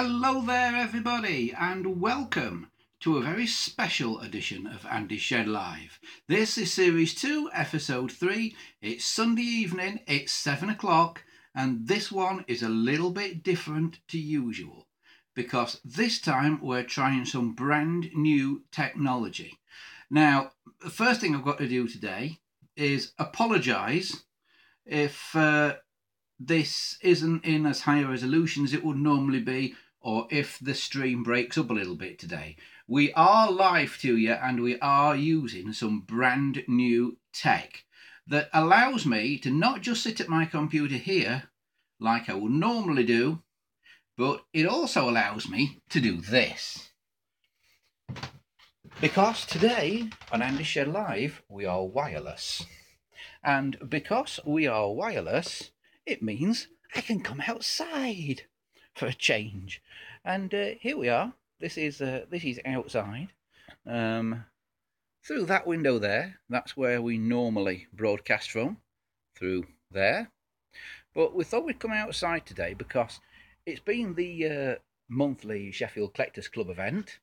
Hello there everybody and welcome to a very special edition of Andy Shed Live. This is Series 2, Episode 3. It's Sunday evening, it's 7 o'clock, and this one is a little bit different to usual because this time we're trying some brand new technology. Now, the first thing I've got to do today is apologise if this isn't in as high a resolution as it would normally be, or if the stream breaks up a little bit today. We are live to you and we are using some brand new tech that allows me to not just sit at my computer here like I would normally do, but it also allows me to do this. Because today on Andy Shed Live we are wireless. And because we are wireless, it means I can come outside for a change. And here we are. This is outside. Through that window there, that's where we normally broadcast from, through there. But we thought we'd come outside today because it's been the monthly Sheffield Collectors Club event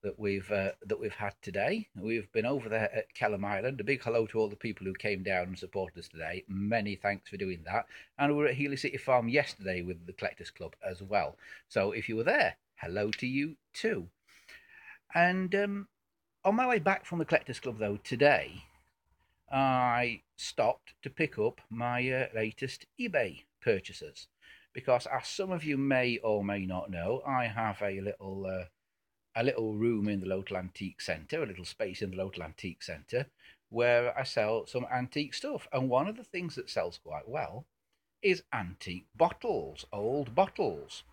that we've had today. We've been over there at Kelham Island. A big hello to all the people who came down and supported us today. Many thanks for doing that. And we were at Healy City Farm yesterday with the Collectors Club as well. So if you were there, hello to you too. And on my way back from the Collectors Club though today, I stopped to pick up my latest eBay purchases because, as some of you may or may not know, I have a little room in the local antique centre, a little space in the local antique centre, where I sell some antique stuff. And one of the things that sells quite well is antique bottles, old bottles.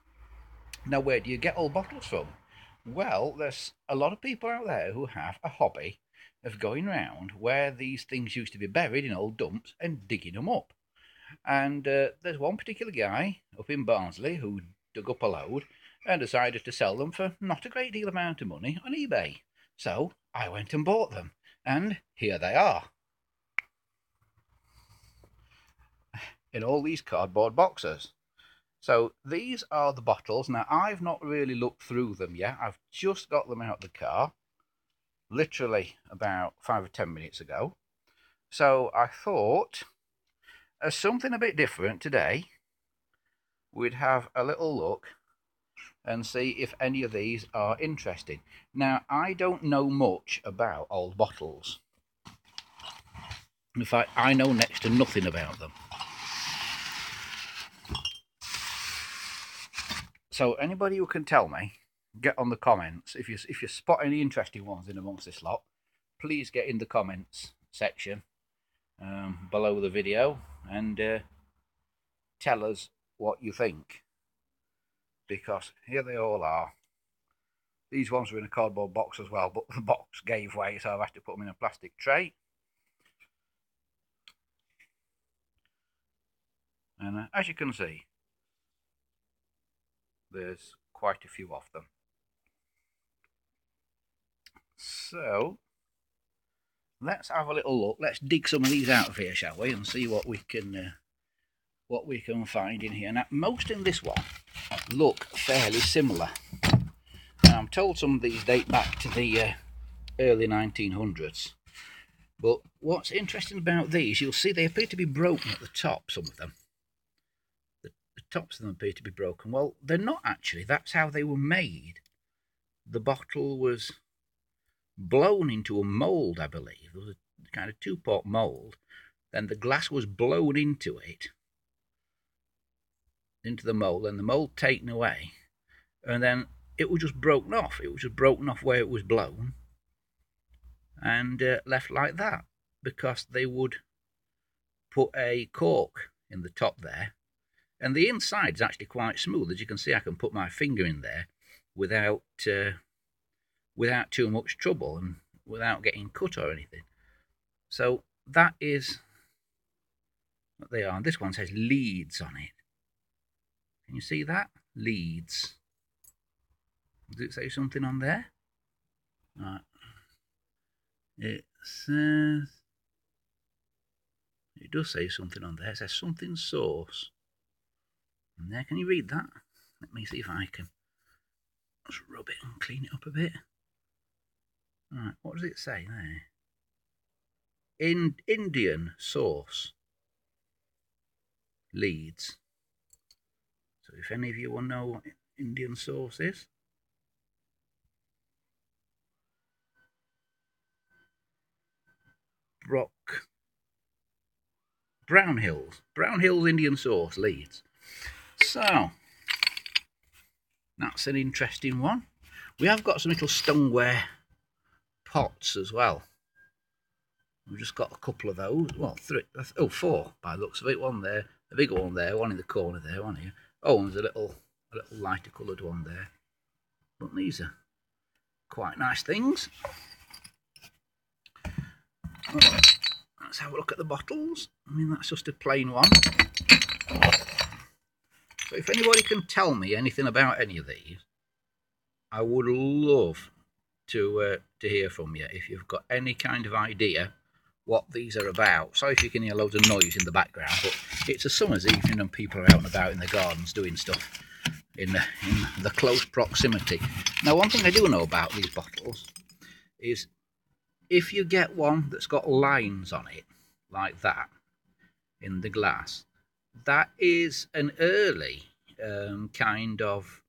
Now, where do you get old bottles from? Well, there's a lot of people out there who have a hobby of going round where these things used to be buried in old dumps and digging them up. And there's one particular guy up in Barnsley who dug up a load and decided to sell them for not a great deal amount of money on eBay. So I went and bought them, and here they are. In all these cardboard boxes. So these are the bottles. Now, I've not really looked through them yet. I've just got them out of the car, literally about 5 or 10 minutes ago. So I thought, as something a bit different today, we'd have a little look and see if any of these are interesting. Now, I don't know much about old bottles. In fact, I know next to nothing about them. So anybody who can tell me, get on the comments. If you spot any interesting ones in amongst this lot, please get in the comments section below the video and tell us what you think. Because here they all are. These ones were in a cardboard box as well, but the box gave way, so I've had to put them in a plastic tray. And as you can see, there's quite a few of them. So let's have a little look. Let's dig some of these out of here, shall we, and see what we can find in here. Now, most in this one look fairly similar. Now, I'm told some of these date back to the early 1900s. But what's interesting about these, you'll see they appear to be broken at the top, some of them. The tops of them appear to be broken. Well, they're not actually. That's how they were made. The bottle was blown into a mould, I believe. It was a kind of two-pot mould. Then the glass was blown into it, into the mould, and the mould taken away. And then it was just broken off. It was just broken off where it was blown and left like that, because they would put a cork in the top there, and the inside is actually quite smooth. As you can see, I can put my finger in there without too much trouble and without getting cut or anything. So that is what they are. And this one says Leeds on it. Can you see that? Leeds. Does it say something on there? Right. It does say something on there. It says something sauce. And there, can you read that? Let me see if I can Let's rub it and clean it up a bit. Right, what does it say there? Indian sauce. Leeds. So if any of you will know what Indian sauce is. Brown Hills Indian sauce, Leeds. So that's an interesting one. We have got some little stoneware pots as well. We've just got a couple of those. Well, four by the looks of it. One there, a bigger one there, one in the corner there, one here. Oh, and there's a little lighter coloured one there. But these are quite nice things. Let's have a look at the bottles. I mean, that's just a plain one. So if anybody can tell me anything about any of these, I would love to hear from you. If you've got any kind of idea what these are about. Sorry if you can hear loads of noise in the background, but it's a summer's evening and people are out and about in the gardens doing stuff in the close proximity. Now, one thing I do know about these bottles is if you get one that's got lines on it, like that, in the glass, that is an early kind of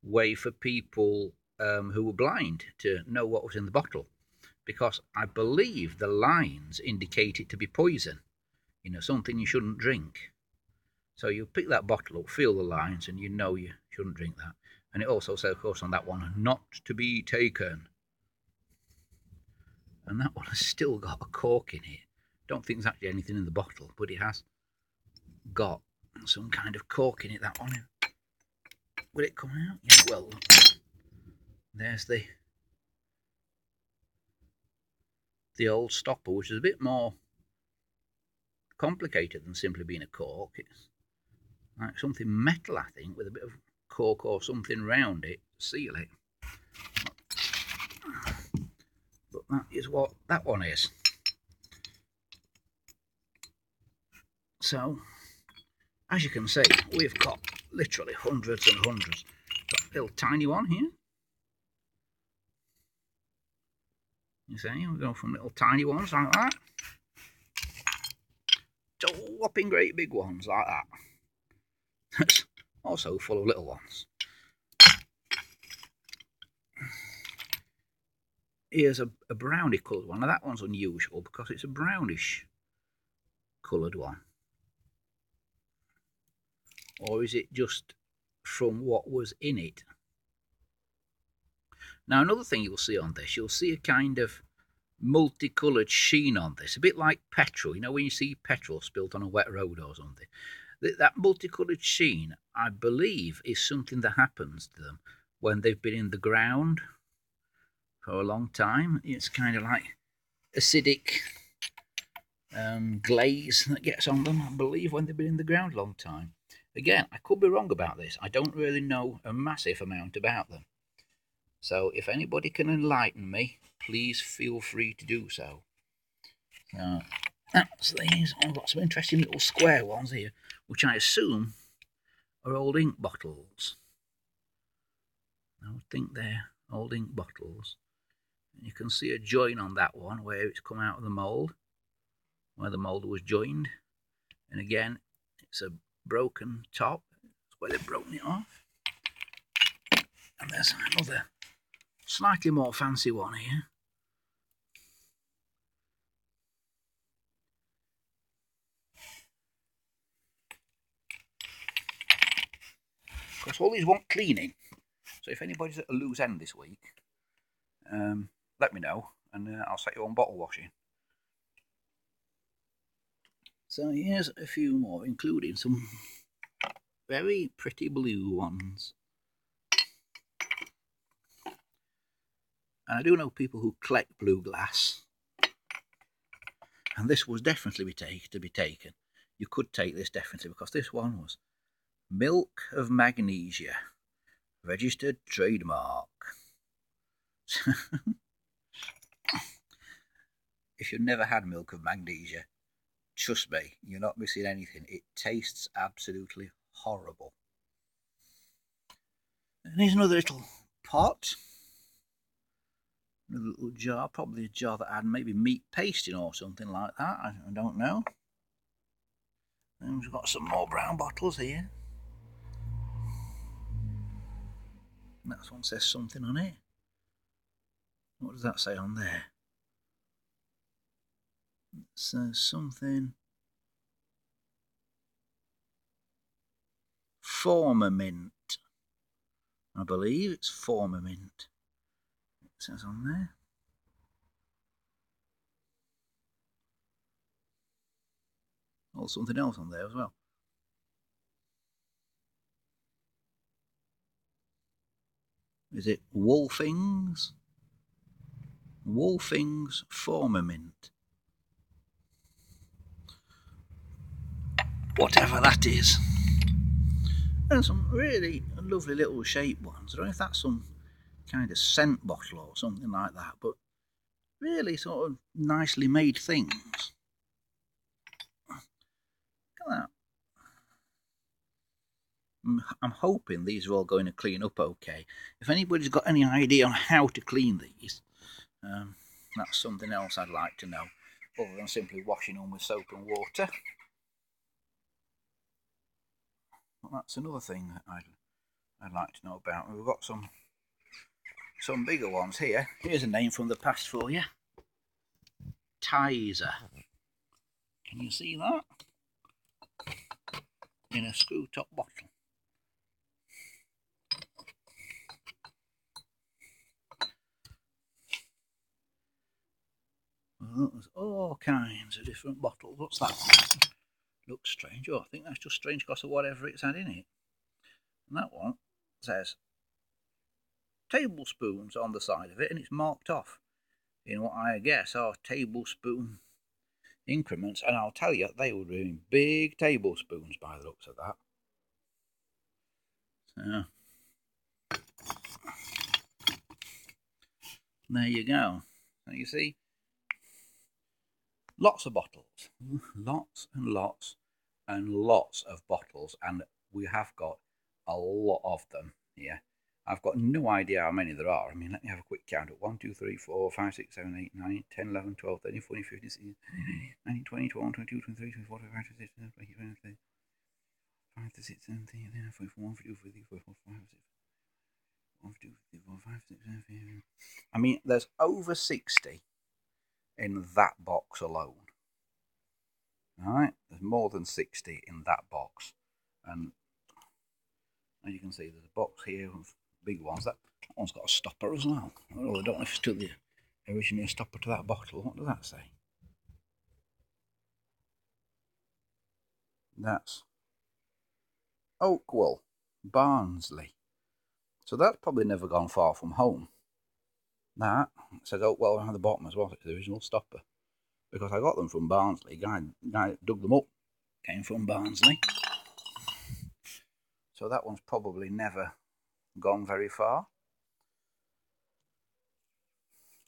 way for people who were blind to know what was in the bottle, because I believe the lines indicate it to be poison, something you shouldn't drink. So you pick that bottle up, feel the lines, and you know you shouldn't drink that. And it also says, of course, on that one, not to be taken. And that one has still got a cork in it. Don't think there's actually anything in the bottle, but it has got some kind of cork in it, that one. Will it come out? Yeah, well, there's the old stopper, which is a bit more complicated than simply being a cork. It's like something metal, I think, with a bit of cork or something round it to seal it. But that is what that one is. So, as you can see, we've got literally hundreds and hundreds. Got a little tiny one here. You see, we go from little tiny ones like that to whopping great big ones like that. That's also full of little ones. Here's a brownie coloured one. Now that one's unusual because it's a brownish coloured one. Or is it just from what was in it? Now, another thing you'll see on this, you'll see a kind of multicoloured sheen on this, a bit like petrol. When you see petrol spilt on a wet road or something. That multicoloured sheen, I believe, is something that happens to them when they've been in the ground for a long time. It's kind of like acidic glaze that gets on them, I believe, when they've been in the ground a long time. Again, I could be wrong about this. I don't really know a massive amount about them. So if anybody can enlighten me, please feel free to do so. That's these. I've got some interesting little square ones here, which I assume are old ink bottles. I would think they're old ink bottles. And you can see a join on that one where it's come out of the mould, where the mould was joined. And again, it's a broken top. That's where they've broken it off. And there's another slightly more fancy one here. Of course, all these want cleaning. So if anybody's at a loose end this week, let me know, and I'll set you on bottle washing. So here's a few more, including some very pretty blue ones. And I do know people who collect blue glass, and this was definitely to be taken. You could take this definitely, because this one was milk of magnesia, registered trademark. If you've never had milk of magnesia, trust me, you're not missing anything. It tastes absolutely horrible. And here's another little pot. Another little jar, probably a jar that had maybe meat paste in or something like that. I don't know. And we've got some more brown bottles here. That one says something on it. What does that say on there? It says something. Formamint. I believe it's Formamint. It says on there. Or something else on there as well. Is it Wolfing's? Wolfing's Formamint. Whatever that is. And some really lovely little shaped ones. I don't know if that's some kind of scent bottle or something like that, but really sort of nicely made things. Look at that. I'm hoping these are all going to clean up okay. If anybody's got any idea on how to clean these, that's something else I'd like to know, other than simply washing them with soap and water. Well, that's another thing that I'd like to know about. We've got some bigger ones here. Here's a name from the past for you. Tizer. Can you see that? In a screw top bottle. Well, there's all kinds of different bottles. What's that? Looks strange. Oh, I think that's just strange because of whatever it's had in it. And that one says tablespoons on the side of it, and it's marked off in what I guess are tablespoon increments. And I'll tell you, they would be big tablespoons by the looks of that. So there you go. So you see, lots of bottles, lots and lots and lots of bottles, and we have got a lot of them here. I've got no idea how many there are. I mean, let me have a quick count. 1, 2, 3, 4, 5, 6, 7, 8, 9, 10, 11, 12, 13, 14, 15, 16, 19, 20, 21, 22, 23, 24, 25, 26, 27, 28, 29, 30, 5, 6, 7, 8, 9, 41, 42, 43, 44, 45, 6, 1, 2, 3, 4, 5, 6, 7, 8. I mean, there's over 60 in that box alone. Alright, there's more than 60 in that box. And as you can see, there's a box here of big ones. That one's got a stopper as well. Oh, I don't know if it's still the original stopper to that bottle. What does that say? That's Oakwell, Barnsley. So that's probably never gone far from home. That says Oakwell around the bottom as well. It's the original stopper. Because I got them from Barnsley. Guy that dug them up came from Barnsley. So that one's probably never gone very far.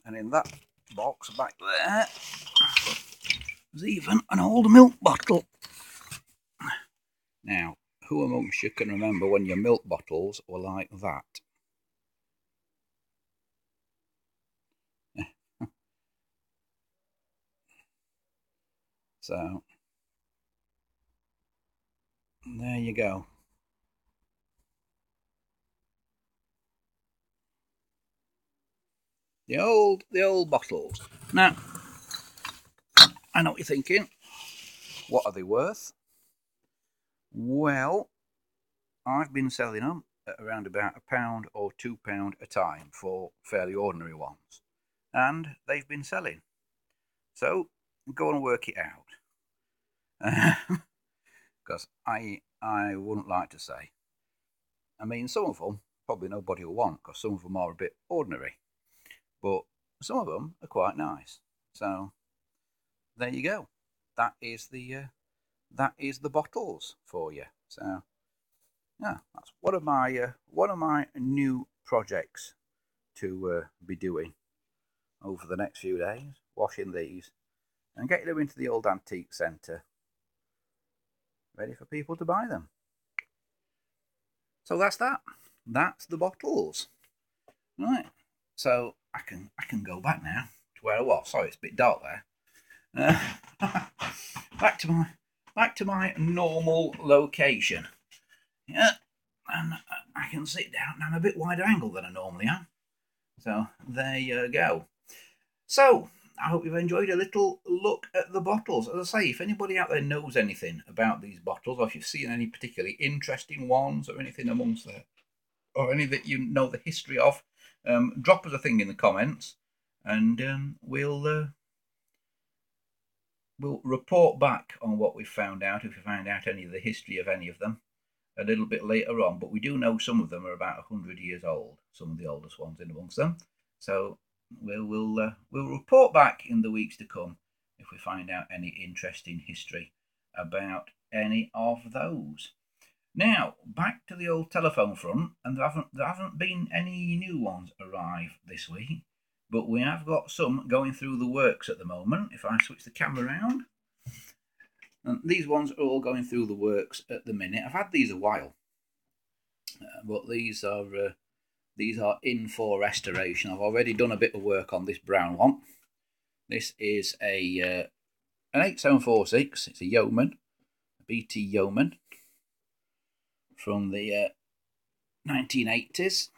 And in that box back there, there's even an old milk bottle. Now, who amongst you can remember when your milk bottles were like that? So, there you go. The old bottles. Now, I know what you're thinking. What are they worth? Well, I've been selling them at around about £1 or £2 a time for fairly ordinary ones. And they've been selling. So, go and work it out. Because I wouldn't like to say. I mean, some of them probably nobody will want because some of them are a bit ordinary. But some of them are quite nice. So, there you go. That is the bottles for you. So, yeah, that's one of my new projects to be doing over the next few days. Washing these and getting them into the old antique centre, ready for people to buy them. So that's that. That's the bottles. Right, so I can go back now to where I was. Sorry, it's a bit dark there. Back to my normal location. Yeah, and I can sit down. I'm a bit wider angle than I normally am. So there you go. So I hope you've enjoyed a little look at the bottles. As I say, if anybody out there knows anything about these bottles, or if you've seen any particularly interesting ones, or anything amongst there, or any that you know the history of, drop us a thing in the comments, and we'll report back on what we've found out, if we find out any of the history of any of them, a little bit later on. But we do know some of them are about 100 years old, some of the oldest ones in amongst them. So we'll report back in the weeks to come if we find out any interesting history about any of those. Now back to the old telephone front, and there haven't been any new ones arrive this week, but we have got some going through the works at the moment. If I switch the camera around, and these ones are all going through the works at the minute. I've had these a while, but these are in for restoration. I've already done a bit of work on this brown one. This is an 8746. It's a Yeoman, a BT Yeoman from the 1980s.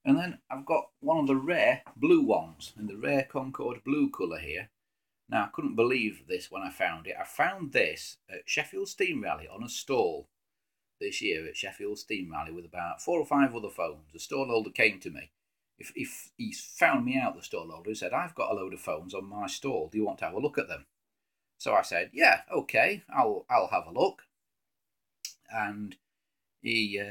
And then I've got one of the rare blue ones, in the rare Concord blue colour here. Now, I couldn't believe this when I found it. I found this at Sheffield Steam Rally on a stall this year at Sheffield Steam Rally with about 4 or 5 other phones. The stall holder came to me. If he found me out, the stall holder, he said, "I've got a load of phones on my stall. Do you want to have a look at them?" So I said, "Yeah, okay, I'll have a look." And he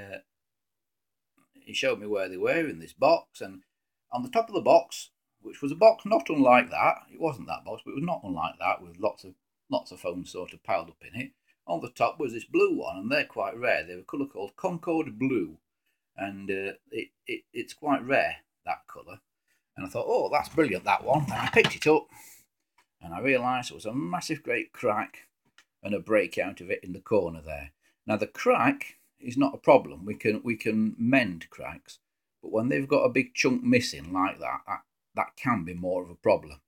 showed me where they were in this box, and on the top of the box, which was a box not unlike that, it wasn't that box, but it was not unlike that, with lots of phones sort of piled up in it. On the top was this blue one, and they're quite rare. They're a colour called Concord Blue, and it's quite rare, that colour. And I thought, oh, that's brilliant, that one. And I picked it up, and I realised it was a massive great crack and a break out of it in the corner there. Now the crack is not a problem. We can mend cracks, but when they've got a big chunk missing like that can be more of a problem.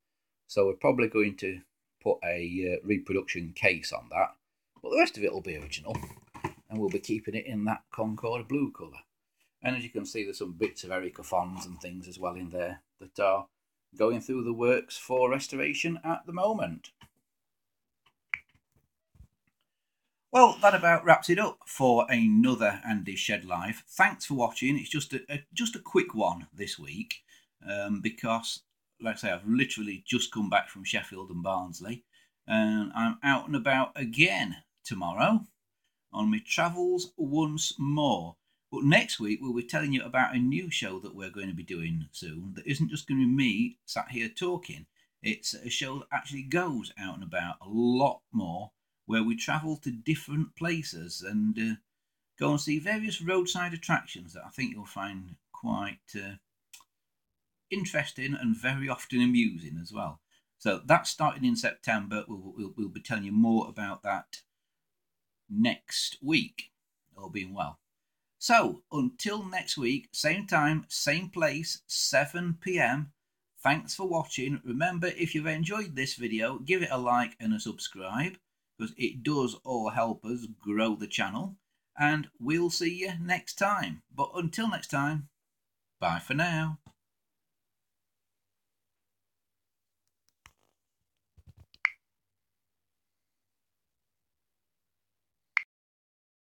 So we're probably going to put a reproduction case on that, but the rest of it will be original, and we'll be keeping it in that Concord blue colour. And as you can see, there's some bits of Ericofons and things as well in there that are going through the works for restoration at the moment. Well, that about wraps it up for another Andy's Shed Live. Thanks for watching. It's just a quick one this week, because, like I say, I've literally just come back from Sheffield and Barnsley, and I'm out and about again tomorrow on my travels once more. But next week we'll be telling you about a new show that we're going to be doing soon that isn't just going to be me sat here talking. It's a show that actually goes out and about a lot more, where we travel to different places and go and see various roadside attractions that I think you'll find quite interesting and very often amusing as well. So that's starting in September. We'll be telling you more about that next week, all being well. So until next week, same time, same place, 7 p.m. Thanks for watching. Remember, if you've enjoyed this video, give it a like and a subscribe, because it does all help us grow the channel. And we'll see you next time. But until next time, bye for now.